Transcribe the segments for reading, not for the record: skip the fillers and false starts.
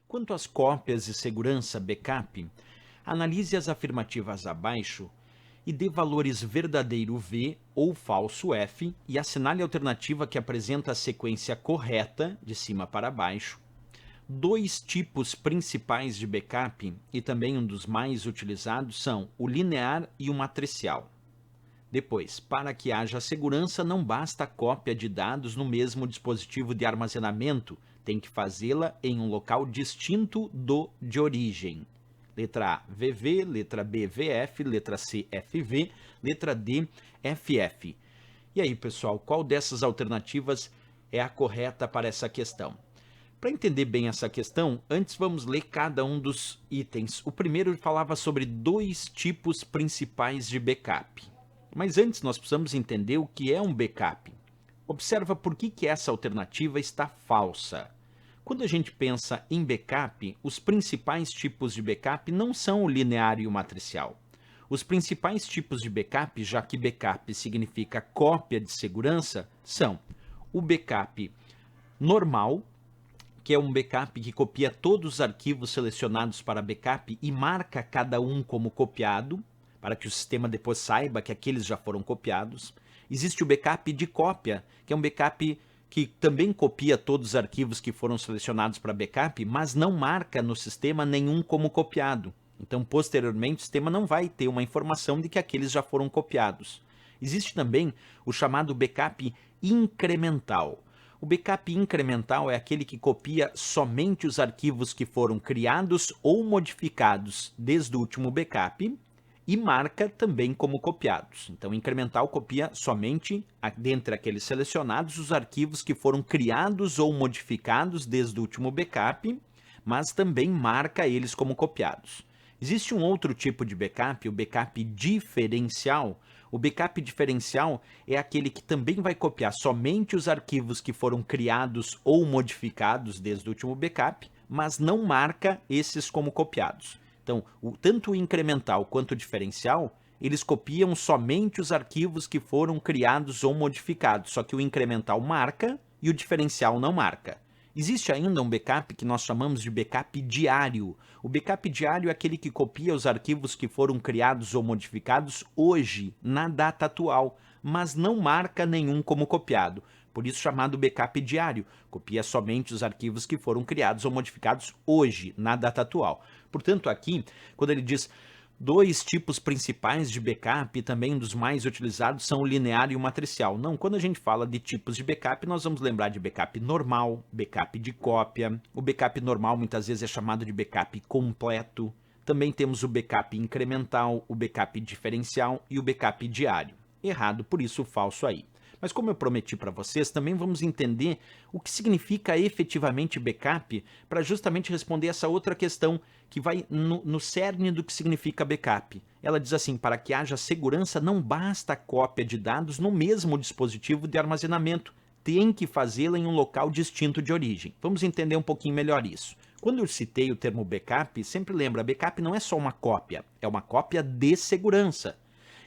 Quanto às cópias e segurança backup, analise as afirmativas abaixo e dê valores verdadeiro V ou falso F e assinale a alternativa que apresenta a sequência correta, de cima para baixo. Dois tipos principais de backup, e também um dos mais utilizados, são o linear e o matricial. Depois, para que haja segurança, não basta a cópia de dados no mesmo dispositivo de armazenamento, tem que fazê-la em um local distinto do de origem. Letra A, VV, letra B, VF, letra C, FV, letra D, FF. E aí, pessoal, qual dessas alternativas é a correta para essa questão? Para entender bem essa questão, antes vamos ler cada um dos itens. O primeiro falava sobre dois tipos principais de backup. Mas antes nós precisamos entender o que é um backup. Observa por que essa alternativa está falsa. Quando a gente pensa em backup, os principais tipos de backup não são o linear e o matricial. Os principais tipos de backup, já que backup significa cópia de segurança, são o backup normal, que é um backup que copia todos os arquivos selecionados para backup e marca cada um como copiado, para que o sistema depois saiba que aqueles já foram copiados. Existe o backup de cópia, que é um backup que também copia todos os arquivos que foram selecionados para backup, mas não marca no sistema nenhum como copiado. Então, posteriormente, o sistema não vai ter uma informação de que aqueles já foram copiados. Existe também o chamado backup incremental. O backup incremental é aquele que copia somente os arquivos que foram criados ou modificados desde o último backup e marca também como copiados. Então, incremental copia somente, dentre aqueles selecionados, os arquivos que foram criados ou modificados desde o último backup, mas também marca eles como copiados. Existe um outro tipo de backup, o backup diferencial. O backup diferencial é aquele que também vai copiar somente os arquivos que foram criados ou modificados desde o último backup, mas não marca esses como copiados. Então, tanto o incremental quanto o diferencial, eles copiam somente os arquivos que foram criados ou modificados, só que o incremental marca e o diferencial não marca. Existe ainda um backup que nós chamamos de backup diário. O backup diário é aquele que copia os arquivos que foram criados ou modificados hoje, na data atual, mas não marca nenhum como copiado. Por isso chamado backup diário. Copia somente os arquivos que foram criados ou modificados hoje, na data atual. Portanto, aqui, quando ele diz dois tipos principais de backup, e também um dos mais utilizados, são o linear e o matricial. Não, quando a gente fala de tipos de backup, nós vamos lembrar de backup normal, backup de cópia. O backup normal muitas vezes é chamado de backup completo. Também temos o backup incremental, o backup diferencial e o backup diário. Errado, por isso o falso aí. Mas como eu prometi para vocês, também vamos entender o que significa efetivamente backup para justamente responder essa outra questão que vai no cerne do que significa backup. Ela diz assim, para que haja segurança não basta a cópia de dados no mesmo dispositivo de armazenamento, tem que fazê-la em um local distinto de origem. Vamos entender um pouquinho melhor isso. Quando eu citei o termo backup, sempre lembra, backup não é só uma cópia, é uma cópia de segurança.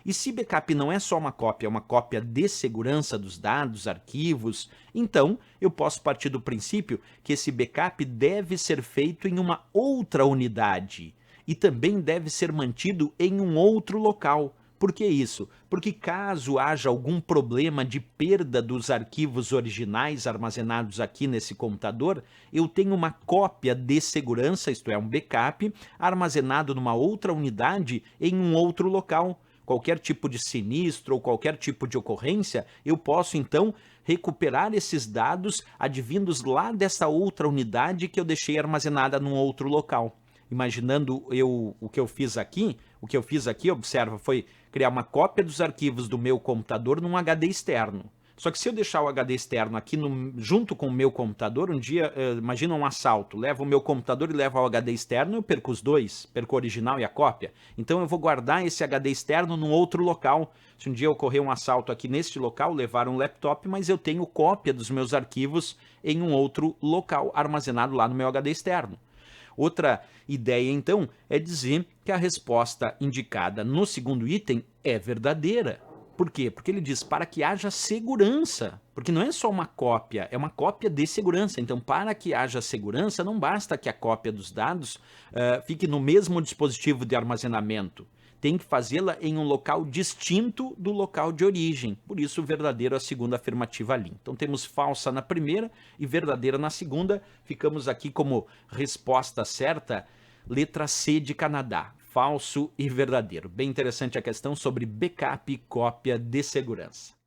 E se backup não é só uma cópia, é uma cópia de segurança dos dados, arquivos, então eu posso partir do princípio que esse backup deve ser feito em uma outra unidade e também deve ser mantido em um outro local. Por que isso? Porque caso haja algum problema de perda dos arquivos originais armazenados aqui nesse computador, eu tenho uma cópia de segurança, isto é, um backup, armazenado numa outra unidade em um outro local. Qualquer tipo de sinistro ou qualquer tipo de ocorrência, eu posso então recuperar esses dados advindos lá dessa outra unidade que eu deixei armazenada num outro local. Imaginando o que eu fiz aqui, observa, foi criar uma cópia dos arquivos do meu computador num HD externo. Só que se eu deixar o HD externo aqui junto com o meu computador, um dia, imagina um assalto, levo o meu computador e levo ao HD externo, eu perco os dois, perco o original e a cópia. Então eu vou guardar esse HD externo num outro local. Se um dia ocorrer um assalto aqui neste local, levar um laptop, mas eu tenho cópia dos meus arquivos em um outro local, armazenado lá no meu HD externo. Outra ideia, então, é dizer que a resposta indicada no segundo item é verdadeira. Por quê? Porque ele diz para que haja segurança, porque não é só uma cópia, é uma cópia de segurança. Então, para que haja segurança, não basta que a cópia dos dados fique no mesmo dispositivo de armazenamento. Tem que fazê-la em um local distinto do local de origem. Por isso, verdadeiro a segunda afirmativa ali. Então, temos falsa na primeira e verdadeira na segunda. Ficamos aqui como resposta certa, letra C de Canadá. Falso e verdadeiro. Bem interessante a questão sobre backup e cópia de segurança.